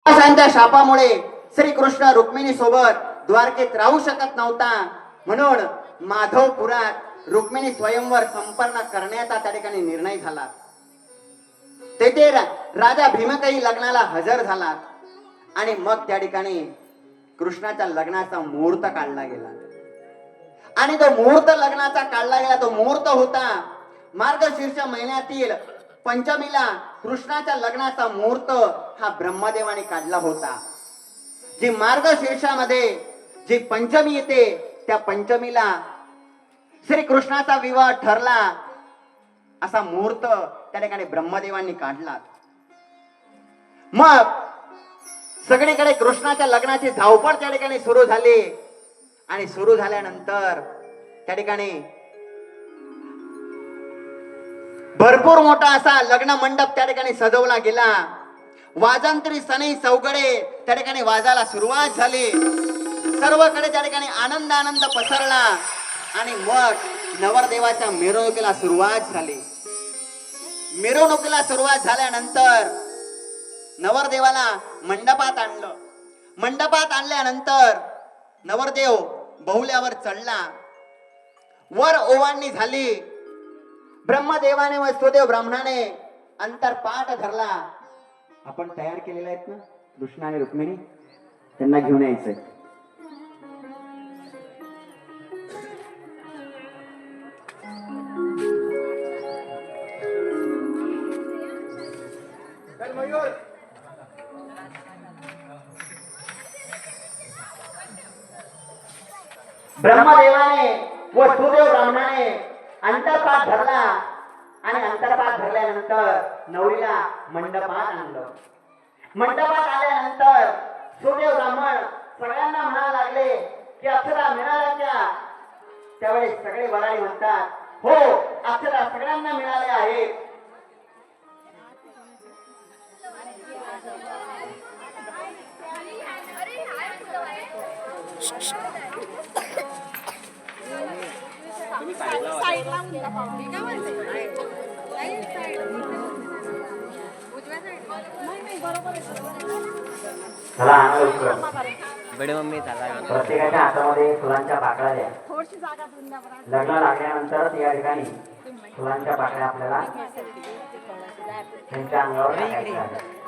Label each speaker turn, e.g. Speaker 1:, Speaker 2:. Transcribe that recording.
Speaker 1: राक्षसांच्या शापामुळे श्रीकृष्ण रुक्मिणी सोबत द्वारकेत राहू शकत नव्हता, म्हणून माधवपुरात रुक्मिणी स्वयंवर संपन्न करण्याचा त्या ठिकाणी निर्णय झाला. तेथे राजा भीमकही लग्नाला हजर झाला आणि मग त्या ठिकाणी कृष्णाच्या लग्नाचा मुहूर्त काढला गेला. आणि तो मुहूर्त लग्नाचा काढला गेला, तो मुहूर्त होता मार्गशीर्ष महिन्यातील पंचमीला. कृष्णाच्या लग्नाचा मुहूर्त हा ब्रह्मदेवाने काढला होता. जी मार्गशीर्षामध्ये जी पंचमी येते त्या पंचमीला श्री कृष्णाचा विवाह ठरला, असा मुहूर्त त्या ठिकाणी ब्रह्मदेवांनी काढला. मग सगळीकडे कृष्णाच्या लग्नाची धावपळ त्या ठिकाणी सुरू झाली. आणि सुरू झाल्यानंतर त्या ठिकाणी भरपूर मोठा असा लग्न मंडप त्या ठिकाणी सजवला गेला. वाजंत्री सनई चौघडे त्या ठिकाणी वाजायला सुरुवात झाली. सर्वकडे त्या ठिकाणी आनंद पसरला. आणि मग नवरदेवाच्या मिरवणुकीला सुरुवात झाली. मिरवणुकीला सुरुवात झाल्यानंतर नवरदेवाला मंडपात आणलं. मंडपात आणल्यानंतर नवरदेव बहुल्यावर चढला. वर ओवाळणी झाली. ब्रह्मदेवाने व सुदेव ब्राह्मणाने अंतरपाठ धरला. आपण तयार केलेले आहेत ना कृष्ण आणि रुक्मिणी, त्यांना घेऊन यायचंय. ब्रह्मदेवाने व सुदेव ब्राह्मणाने अंतरपाठ धरला. आणि अंतरपाठ धरल्यानंतर नवरीला मंडपात आणलं. मंडपात आल्यानंतर सुदेव ब्राह्मण सगळ्यांना म्हणायला लागले की अक्षरा मिळाल्या क्या? त्यावेळेस सगळे वराडी म्हणतात, हो अक्षरा सगळ्यांना मिळाल्या आहेत.
Speaker 2: बडे मम्मी
Speaker 1: प्रत्येकाच्या हातामध्ये फुलांच्या पाकळ्या द्या. लग्न लागल्यानंतर या ठिकाणी फुलांच्या पाकळ्या आपल्याला त्यांच्या अंगावर टाकायच्या आहेत.